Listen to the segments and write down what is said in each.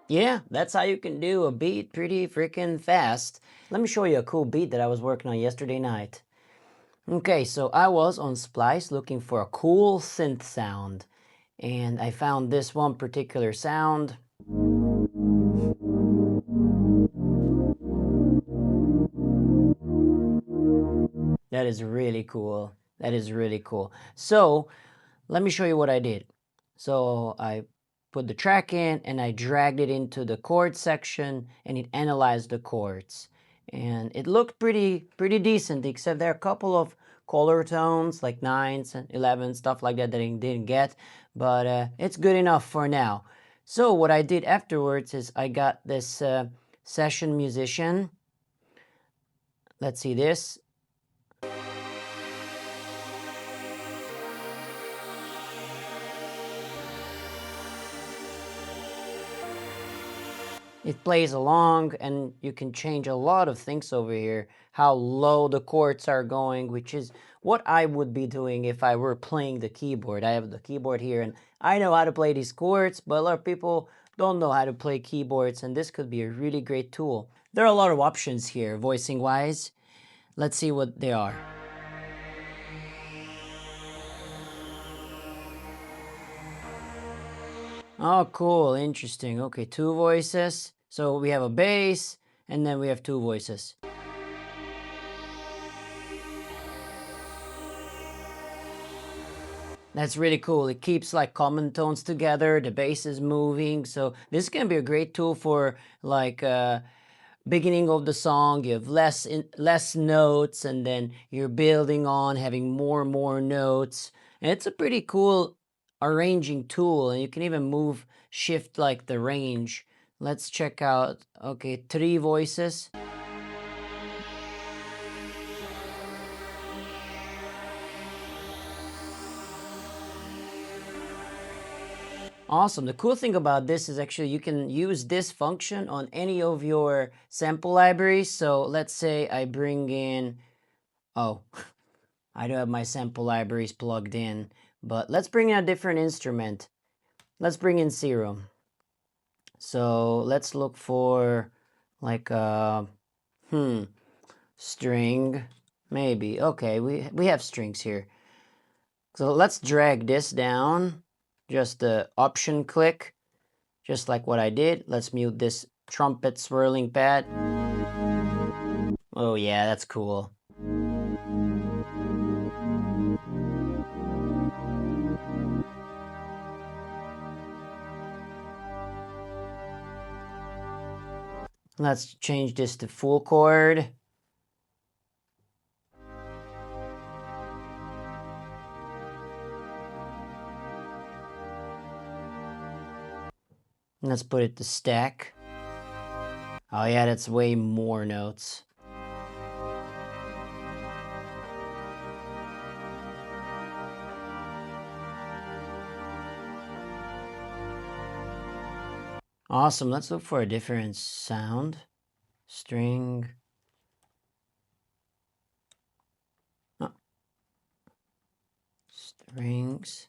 Yeah, that's how you can do a beat pretty freaking fast. Let me show you a cool beat that I was working on yesterday night. Okay, so I was on Splice looking for a cool synth sound, and I found this one particular sound. That is really cool. That is really cool. So let me show you what I did. So I put the track in and I dragged it into the chord section and it analyzed the chords. And it looked pretty decent, except there are a couple of color tones like 9s and 11s, stuff like that that I didn't get. But it's good enough for now. So what I did afterwards is I got this session musician. Let's see this. It plays along and you can change a lot of things over here. How low the chords are going, which is what I would be doing if I were playing the keyboard. I have the keyboard here and I know how to play these chords, but a lot of people don't know how to play keyboards, and this could be a really great tool. There are a lot of options here, voicing wise. Let's see what they are. Oh, cool, interesting. Okay, 2 voices. So we have a bass and then we have 2 voices. That's really cool. It keeps like common tones together. The bass is moving. So this can be a great tool for like beginning of the song. You have less notes, and then you're building on having more and more notes. And it's a pretty cool arranging tool, and you can even shift like the range. Let's check out. Okay, 3 voices. Awesome. The cool thing about this is actually you can use this function on any of your sample libraries. So let's say I bring in, oh, I don't have my sample libraries plugged in, but let's bring in a different instrument. Let's bring in Serum. So let's look for like a, string, maybe. Okay, we have strings here. So let's drag this down, just the option click. Just like what I did. Let's mute this trumpet swirling pad. Oh yeah, that's cool. Let's change this to full chord. Let's put it to stack. Oh yeah, that's way more notes. Awesome, let's look for a different sound. String. Oh. Strings.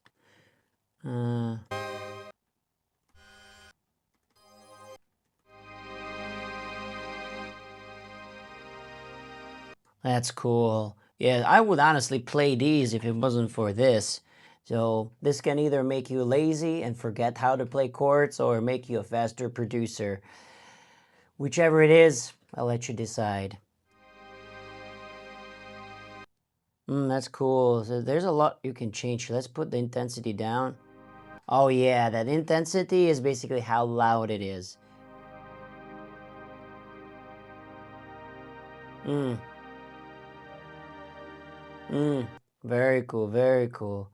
That's cool. Yeah, I would honestly play these if it wasn't for this. So this can either make you lazy and forget how to play chords or make you a faster producer. Whichever it is, I'll let you decide. That's cool. So there's a lot you can change. Let's put the intensity down. Oh yeah, that intensity is basically how loud it is. Mm, very cool, very cool.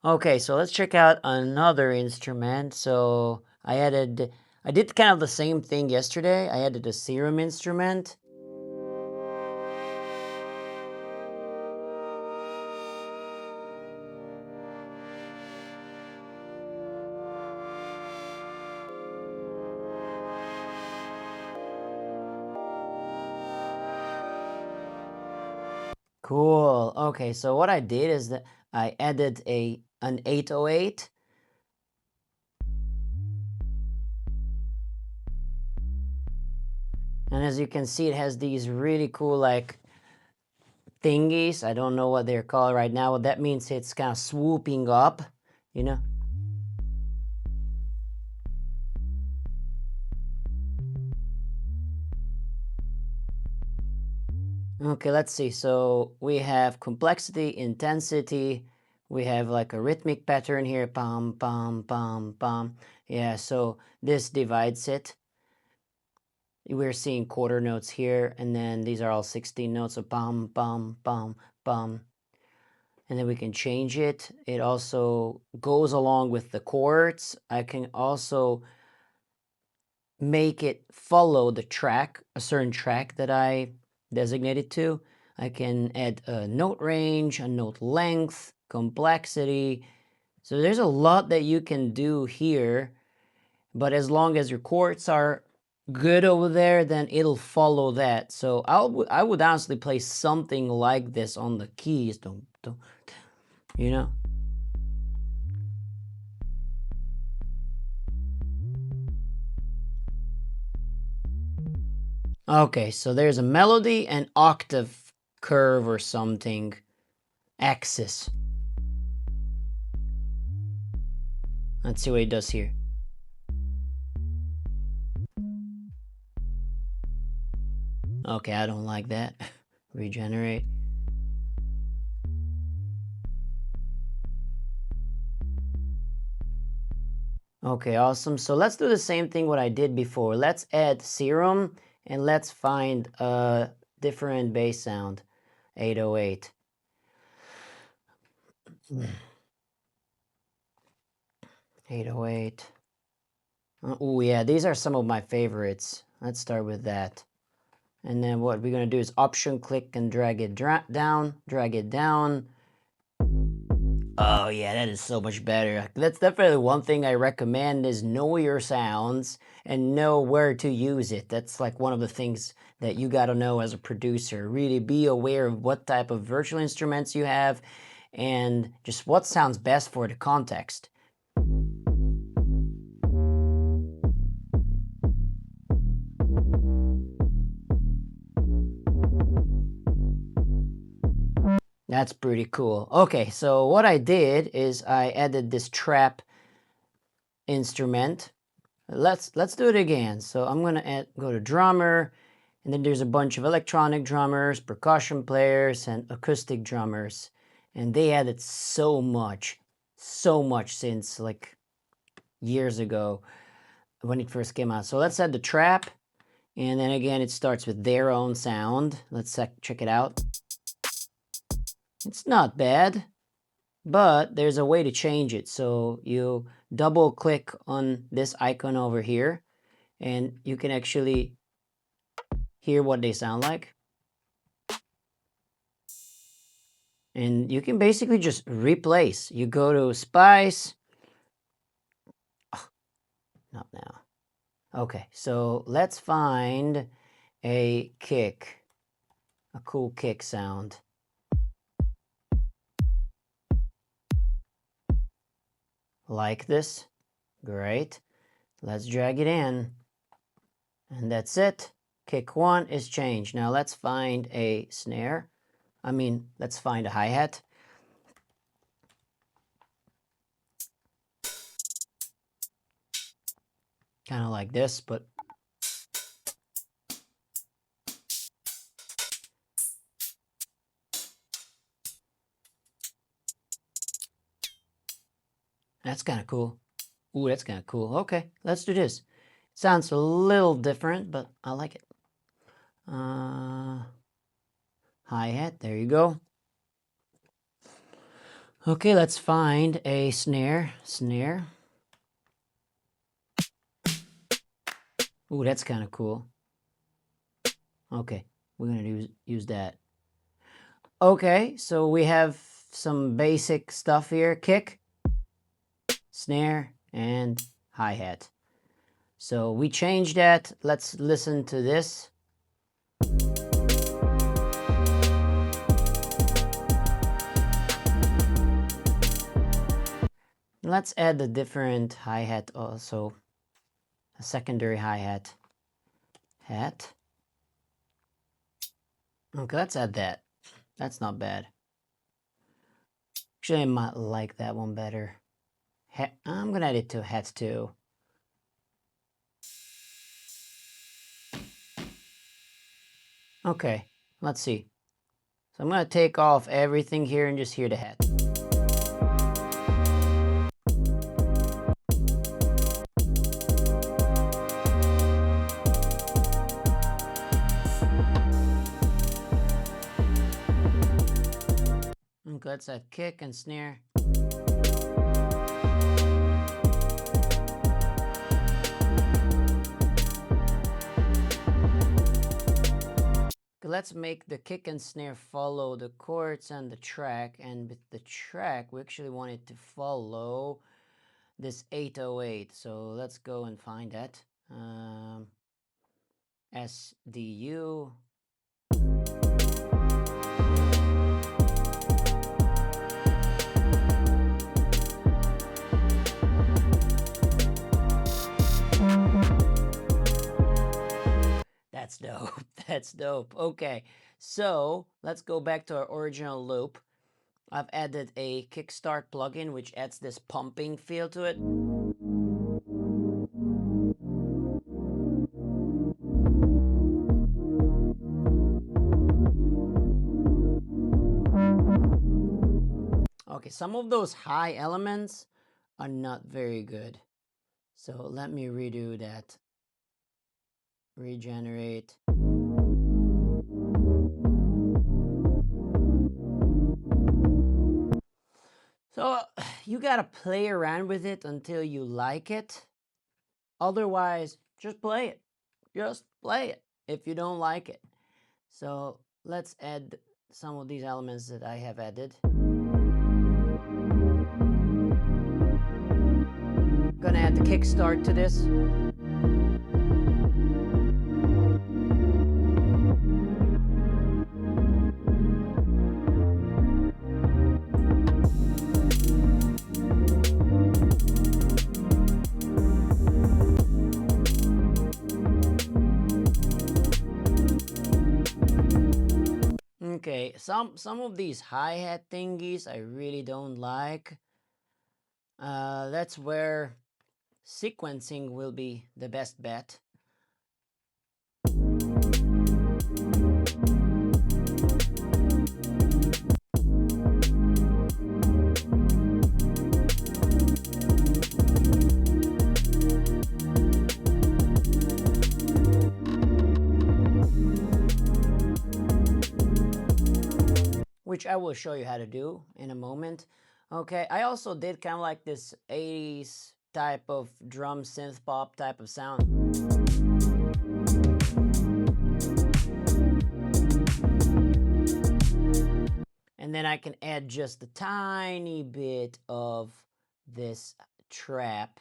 Okay, so let's check out another instrument. So I did kind of the same thing yesterday. I added a Serum instrument. Cool. Okay, so what I did is that I added an 808. And as you can see, it has these really cool like thingies. I don't know what they're called right now. What that means, it's kind of swooping up, you know. Okay, let's see. So we have complexity, intensity. We have like a rhythmic pattern here. Pam, pam, pam, pam. Yeah, so this divides it. We're seeing quarter notes here, and then these are all 16 notes. So pam, pam, pam, pam. And then we can change it. It also goes along with the chords. I can also make it follow the track, a certain track that I designated to. I can add a note range, a note length, complexity. So there's a lot that you can do here, but as long as your chords are good over there, then it'll follow that. So I would honestly play something like this on the keys, you know? Okay, so there's a melody and octave curve or something, axis. Let's see what it does here. Okay, I don't like that. Regenerate. Okay, awesome. So let's do the same thing what I did before. Let's add Serum and let's find a different bass sound. 808. 808. Oh yeah, these are some of my favorites. Let's start with that. And then what we're going to do is option click and drag it down, drag it down. Oh yeah, that is so much better. That's definitely one thing I recommend is know your sounds and know where to use it. That's like one of the things that you got to know as a producer. Really be aware of what type of virtual instruments you have and just what sounds best for the context. That's pretty cool. Okay, so what I did is I added this trap instrument. Let's do it again. So I'm gonna go to drummer, and then there's a bunch of electronic drummers, percussion players, and acoustic drummers, and they added so much since like years ago when it first came out. So let's add the trap, and then again it starts with their own sound. Let's check it out. It's not bad, but there's a way to change it. So you double click on this icon over here, and you can actually hear what they sound like. And you can basically just replace. You go to Spice. Oh, not now. Okay, so let's find a kick, a cool kick sound. Like this. Great. Let's drag it in. And that's it. Kick 1 is changed. Now let's find a snare. Let's find a hi-hat. Kind of like this, but that's kind of cool. Ooh, that's kind of cool. Okay, let's do this. Sounds a little different, but I like it. Hi-hat, there you go. Okay, let's find a snare. Ooh, that's kind of cool. Okay, we're gonna use that. Okay, so we have some basic stuff here. Kick, snare, and hi-hat. So we changed that. Let's listen to this. Let's add a different hi-hat also. A secondary hi-hat. Okay, let's add that. That's not bad. Actually, I might like that one better. I'm gonna add it to hats too. Okay, let's see. So I'm gonna take off everything here and just hear the hat. Okay, let's add kick and snare. Let's make the kick and snare follow the chords and the track, and with the track we actually want it to follow this 808. So let's go and find that. SDU. That's dope. That's dope. Okay, so let's go back to our original loop. I've added a Kickstart plugin which adds this pumping feel to it. Okay, some of those high elements are not very good. So let me redo that. Regenerate. So you gotta play around with it until you like it. Otherwise, just play it. Just play it if you don't like it. So let's add some of these elements that I have added. Gonna add the kickstart to this. Okay, some of these hi-hat thingies I really don't like. That's where sequencing will be the best bet. Which I will show you how to do in a moment. Okay, I also did kind of like this 80s type of drum synth pop type of sound. And then I can add just a tiny bit of this trap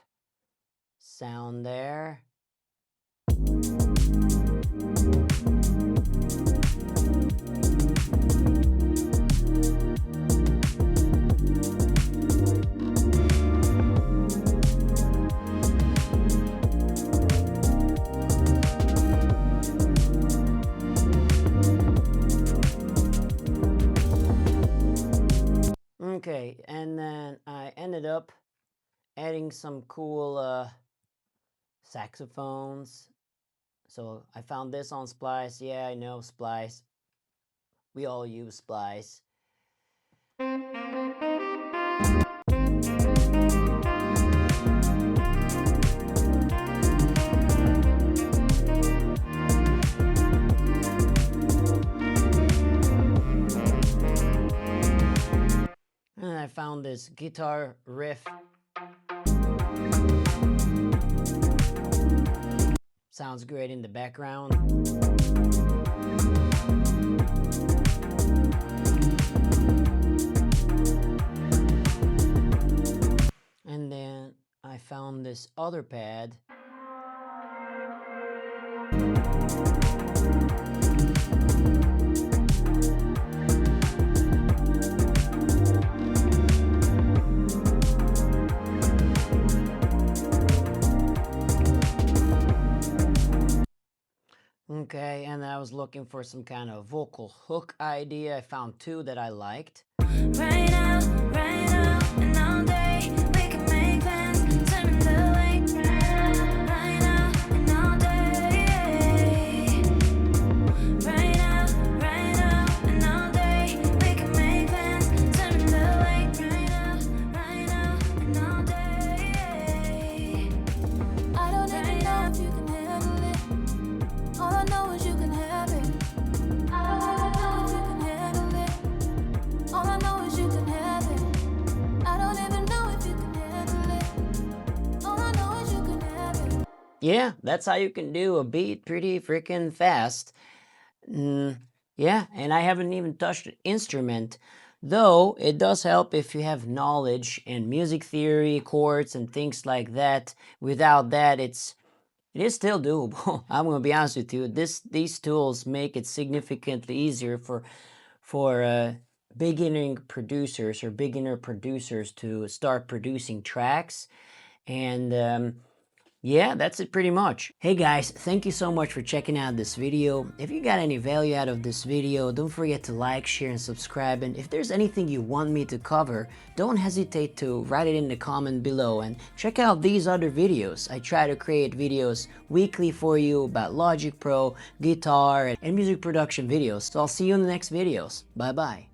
sound there. Okay, and then I ended up adding some cool saxophones. So I found this on Splice. Yeah, I know Splice. We all use Splice. And I found this guitar riff. Sounds great in the background. And then I found this other pad. Okay, and I was looking for some kind of vocal hook idea, I found two that I liked. Right now, and all day, we can make plans, swimming the lake. Right now, and all day. Right now, and all day, we can make plans, swimming the lake. Right now, and all day. I don't even know if you can handle it. All I know is you can have it. I don't even know if you can handle it. All I know is you can have it. I don't even know if you can handle it. All I know is you can have it. Yeah, that's how you can do a beat pretty freaking fast. Yeah, and I haven't even touched the instrument, though it does help if you have knowledge in music theory, chords, and things like that. Without that, it is still doable. I'm gonna be honest with you. These tools make it significantly easier for beginning producers or beginner producers to start producing tracks. And yeah, that's it pretty much. Hey guys, thank you so much for checking out this video. If you got any value out of this video, don't forget to like, share, and subscribe. And if there's anything you want me to cover, don't hesitate to write it in the comment below. And check out these other videos. I try to create videos weekly for you about Logic Pro, guitar, and music production videos. So I'll see you in the next videos. Bye bye.